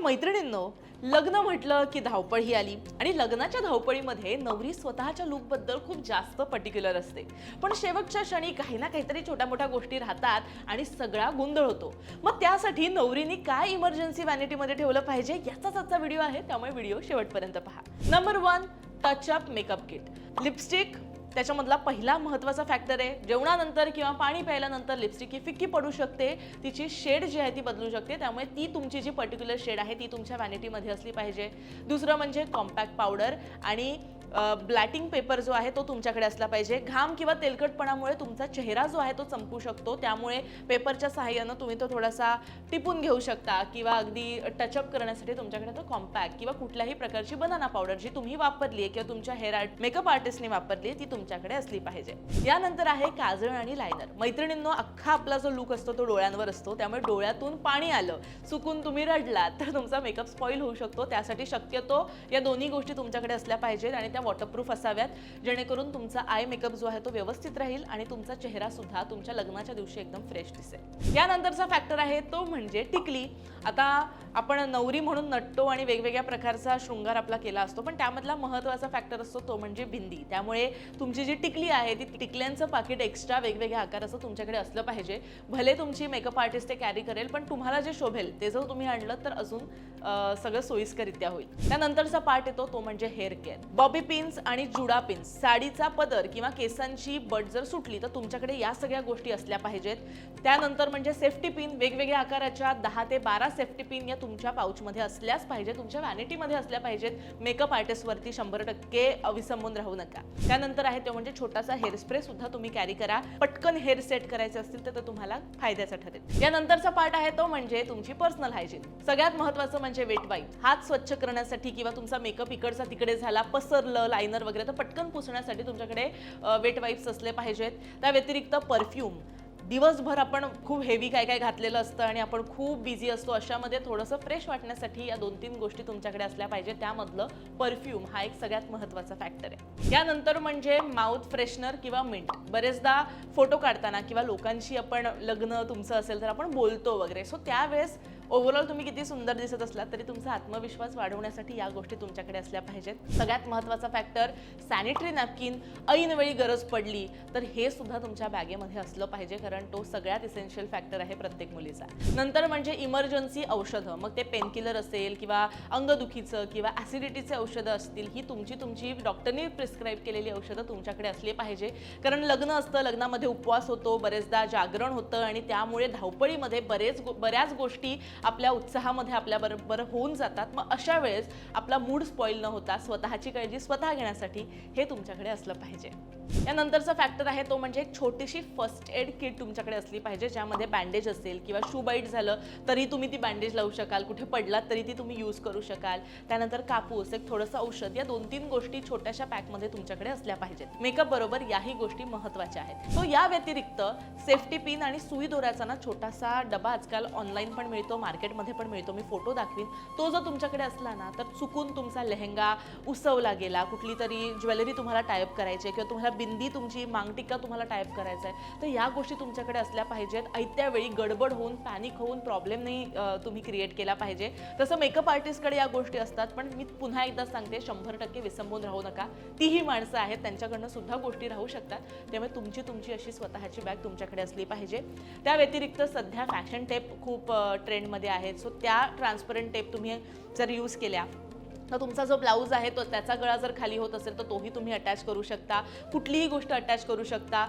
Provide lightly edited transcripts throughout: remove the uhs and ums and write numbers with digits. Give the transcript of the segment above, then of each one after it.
मैत्रिणींनो, लग्न म्हटलं की धावपळ ही आली आणि लग्नाच्या धावपळीमध्ये नवरी स्वतःच्या लुकबद्दल खूप जास्त पर्टिक्युलर असते. पण शेवटच्या क्षणी काही ना काहीतरी छोट्या मोठ्या गोष्टी राहतात आणि सगळा गोंधळ होतो. मग त्यासाठी नवरीने काय इमर्जन्सी व्हॅनिटीमध्ये ठेवलं पाहिजे याचाच आजचा व्हिडिओ आहे, त्यामुळे व्हिडिओ शेवटपर्यंत पहा. Number 1, touch-up makeup kit. Lipstick त्याच्यामधला पहिला महत्त्वाचा फॅक्टर आहे. जेवणानंतर किंवा पाणी प्यायल्यानंतर लिपस्टिक ही फिक्की पडू शकते, तिची शेड जी आहे ती बदलू शकते, त्यामुळे ती तुमची जी पर्टिक्युलर शेड आहे ती तुमच्या व्हॅनिटीमध्ये असली पाहिजे. दुसरं म्हणजे कॉम्पॅक्ट पावडर आणि ब्लॅटिंग पेपर जो आहे तो तुमच्याकडे असला पाहिजे. घाम किंवा तेलकटपणामुळे तुमचा चेहरा जो आहे तो चमकू शकतो, त्यामुळे पेपरच्या सहाय्यानं तुम्ही तो थोडासा टिपून घेऊ शकता किंवा अगदी टचअप करण्यासाठी तुमच्याकडे तो कॉम्पॅक्ट किंवा कुठल्याही प्रकारची बनाना पावडर जी तुम्ही वापरली आहे किंवा तुमच्या हेअर आर्ट मेकअप आर्टिस्टने वापरली ती तुमच्याकडे असली पाहिजे. यानंतर आहे काजळ आणि लायनर. मैत्रिणींनो, अख्खा आपला जो लुक असतो तो डोळ्यांवर असतो, त्यामुळे डोळ्यातून पाणी आलं, चुकून तुम्ही रडलात तर तुमचा मेकअप स्पॉइल होऊ शकतो. त्यासाठी शक्यतो या दोन्ही गोष्टी तुमच्याकडे असल्या पाहिजेत आणि त्या वॉटरप्रूफ असाव्यात, जेणेकरून तुमचा आय मेकअप जो आहे तो व्यवस्थित राहील आणि तुमचा चेहरा सुद्धा तुमच्या लग्नाच्या दिवशी एकदम फ्रेश दिसेल. यानंतरचा फॅक्टर आहे तो म्हणजे टिकली. आता आपण नवरी म्हणून नटतो आणि वेगवेगळ्या प्रकारचा शृंगार आपला केला असतो, पण त्यामधला महत्त्वाचा फॅक्टर असतो तो म्हणजे बिंदी. त्यामुळे तुमची जी टिकली आहे ती टिकल्यांचं पाकिट एक्स्ट्रा वेगवेगळ्या आकाराचं तुमच्याकडे असलं पाहिजे. भले तुमची मेकअप आर्टिस्ट ते कॅरी करेल, पण तुम्हाला जे शोभेल ते जर तुम्ही आणलं तर अजून सगळं सोयीस्करित्या होईल. त्यानंतरचा पार्ट येतो तो म्हणजे हेअर केअर. बॉबी पिन्स आणि जुडा पिन्स, साडीचा पदर किंवा केसांची बट जर सुटली तर तुमच्याकडे या सगळ्या गोष्टी असल्या पाहिजेत. त्यानंतर म्हणजे सेफ्टी पिन, वेगवेगळ्या आकाराच्या 10 ते 12 सेफ्टी पिन या तुमच्या पाऊचमध्ये असल्याच पाहिजे, तुमच्या व्हॅनिटीमध्ये असल्या पाहिजेत. मेकअप आर्टिस्टवरती 100% अविसंबून राहू नका. त्यानंतर आहे तो म्हणजे छोटासा हेअर स्प्रे सुद्धा तुम्ही कॅरी करा. पटकन हेअर सेट करायचे असतील तर तुम्हाला फायद्याचा ठरेल. यानंतरचा पार्ट आहे तो म्हणजे तुमची पर्सनल हायजीन. सगळ्यात महत्त्वाचं म्हणजे वेट वाईप. हात स्वच्छ करण्यासाठी किंवा तुमचा मेकअप इकडचा तिकडे झाला, पसरलं लायनर वगैरे, तर पटकन पुसण्यासाठी तुमच्याकडे वेट वाईप्स असले पाहिजेत. त्या व्यतिरिक्त परफ्यूम. दिवसभर आपण खूप हेवी काय काय घातलेलं असतं आणि आपण खूप बिझी असतो, अशामध्ये थोडंसं फ्रेश वाटण्यासाठी या 2-3 गोष्टी तुमच्याकडे असल्या पाहिजेत. त्यामधलं परफ्यूम हा एक सगळ्यात महत्त्वाचा फॅक्टर आहे. यानंतर म्हणजे माउथ फ्रेशनर किंवा मिंट. बरेचदा फोटो काढताना किंवा लोकांशी आपण लग्न तुमचं असेल तर आपण बोलतो वगैरे, सो त्यावेळेस ओव्हरऑल तुम्ही किती सुंदर दिसत असलात तरी तुमचा आत्मविश्वास वाढवण्यासाठी या गोष्टी तुमच्याकडे असल्या पाहिजेत. सगळ्यात महत्त्वाचा फॅक्टर सॅनिटरी नॅपकिन. ऐनवेळी गरज पडली तर हे सुद्धा तुमच्या बॅगेमध्ये असलं पाहिजे, कारण तो सगळ्यात इसेन्शियल फॅक्टर आहे प्रत्येक मुलीचा. नंतर म्हणजे इमर्जन्सी औषधं, मग ते पेनकिलर असेल किंवा अंगदुखीचं किंवा ॲसिडिटीचे औषधं असतील, ही तुमची डॉक्टरने प्रिस्क्राईब केलेली औषधं तुमच्याकडे असली पाहिजे. कारण लग्न असतं, लग्नामध्ये उपवास होतो, बरेचदा जागरण होतं आणि त्यामुळे धावपळीमध्ये बऱ्याच गोष्टी आपल्या उत्साहामध्ये आपल्या बरोबर होऊन जातात. मग अशा वेळेस आपला मूड स्पॉइल न होता स्वतःची काळजी स्वतः घेण्यासाठी हे तुमच्याकडे असलं पाहिजे. यानंतरचा फॅक्टर आहे तो म्हणजे एक छोटीशी फर्स्ट एड किट तुमच्याकडे असली पाहिजे, ज्यामध्ये बँडेज असेल किंवा शू बाईट झालं तरी तुम्ही ती बँडेज लावू शकाल, कुठे पडलात तरी ती तुम्ही यूज करू शकाल. त्यानंतर कापूस, एक थोडंसं औषध, या 2-3 गोष्टी छोट्याशा पॅकमध्ये तुमच्याकडे असल्या पाहिजेत. मेकअप बरोबर याही गोष्टी महत्त्वाच्या आहेत. सो या व्यतिरिक्त सेफ्टी पिन आणि सुई दोऱ्याचा ना छोटासा डबा आजकाल ऑनलाईन पण मिळतो, मार्केटमध्ये पण मिळतो, मी फोटो दाखवीन. तो जर तुमच्याकडे असला ना तर चुकून तुमचा लेहंगा उसवला गेला, कुठली तरी ज्वेलरी तुम्हाला टायअप करायची किंवा तुम्हाला बिंदी, तुमची मांगटिका तुम्हाला टायअप करायचा आहे, तर या गोष्टी तुमच्याकडे असल्या पाहिजेत. ऐत्या वेळी गडबड होऊन, पॅनिक होऊन प्रॉब्लेम नाही तुम्ही क्रिएट केला पाहिजे. तसं मेकअप आर्टिस्टकडे या गोष्टी असतात, पण मी पुन्हा एकदा सांगते 100% विसंबून राहू नका. तीही माणसं आहेत, त्यांच्याकडनं सुद्धा गोष्टी राहू शकतात, त्यामुळे तुमची अशी स्वतःची बॅग तुमच्याकडे असली पाहिजे. त्या व्यतिरिक्त सध्या फॅशन टेप खूप ट्रेंडमध्ये आहेत, सो त्या ट्रान्सपरंट टेप तुम्ही जर यूज केल्या तर तुमचा जो ब्लाऊज आहे तो त्याचा गळा जर खाली होत असेल तर तोही तुम्ही अटॅच करू शकता. कुठलीही गोष्ट अटॅच करू शकता.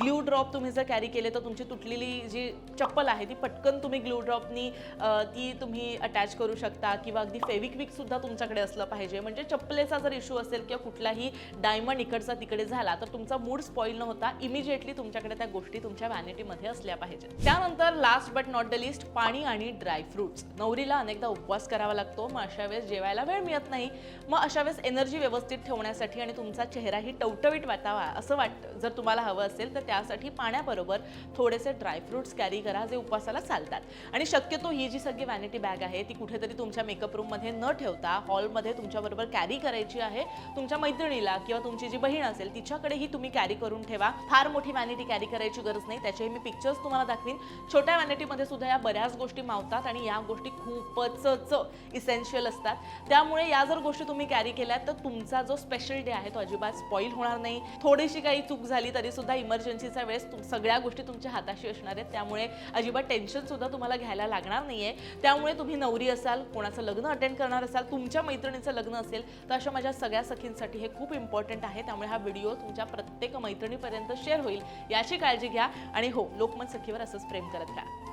ग्लू ड्रॉप तुम्ही जर कॅरी केले तर तुमची तुटलेली जी चप्पल आहे ती पटकन तुम्ही ग्लू ड्रॉपनी ती तुम्ही अटॅच करू शकता. किंवा अगदी फेविक्विक सुद्धा तुमच्याकडे असलं पाहिजे, म्हणजे चप्पलेचा जर इश्यू असेल किंवा कुठलाही डायमंड इकडचा तिकडे झाला तर तुमचा मूड स्पॉइल न होता इमिजिएटली तुमच्याकडे त्या गोष्टी तुमच्या व्हॅनिटीमध्ये असल्या पाहिजेत. त्यानंतर last but not the list, पाणी आणि ड्रायफ्रुट्स. नवरीला अनेकदा उपवास करावा लागतो, मग अशा वेळेस जेवायला वेळ वेळ मिळत नाही. मग अशा वेळेस एनर्जी व्यवस्थित ठेवण्यासाठी आणि तुमचा चेहराही टवटवीत वाटावा असं वाटतं, जर तुम्हाला हवं असेल तर त्यासाठी पाण्याबरोबर थोडेसे ड्रायफ्रुट्स कॅरी करा, जे उपवासाला चालतात. आणि शक्यतो ही जी सगळी व्हॅनिटी बॅग आहे ती कुठेतरी तुमच्या मेकअप रूममध्ये न ठेवता हॉलमध्ये तुमच्याबरोबर कॅरी करायची आहे. तुमच्या मैत्रिणीला किंवा तुमची जी बहीण असेल तिच्याकडेही तुम्ही कॅरी करून ठेवा. फार मोठी व्हॅनिटी कॅरी करायची गरज नाही, त्याचेही मी पिक्चर्स तुम्हाला दाखवीन. छोट्या व्हॅनिटीमध्ये सुद्धा या बऱ्याच गोष्टी मावतात आणि या गोष्टी खूपच इसेन्शियल असतात. त्यामुळे या जर गोष्टी तुम्ही कॅरी केल्यात तर तुमचा जो स्पेशल डे आहे तो अजिबात स्पॉईल होणार नाही. थोडीशी काही चूक झाली तरी सुद्धा इमर्जन्सीच्या वेळेस सगळ्या गोष्टी तुमच्या हाताशी असणार आहेत, त्यामुळे अजिबात टेन्शन सुद्धा तुम्हाला घ्यायला लागणार नाहीये. त्यामुळे तुम्ही नवरी असाल, कोणाचं लग्न अटेंड करणार असाल, तुमच्या मैत्रिणीचं लग्न असेल तर अशा माझ्या सगळ्या सखींसाठी हे खूप इम्पॉर्टंट आहे. त्यामुळे हा व्हिडिओ तुमच्या प्रत्येक मैत्रिणीपर्यंत शेअर होईल याची काळजी घ्या. आणि हो, लोकमत सखीवर असंच प्रेम करत राहा.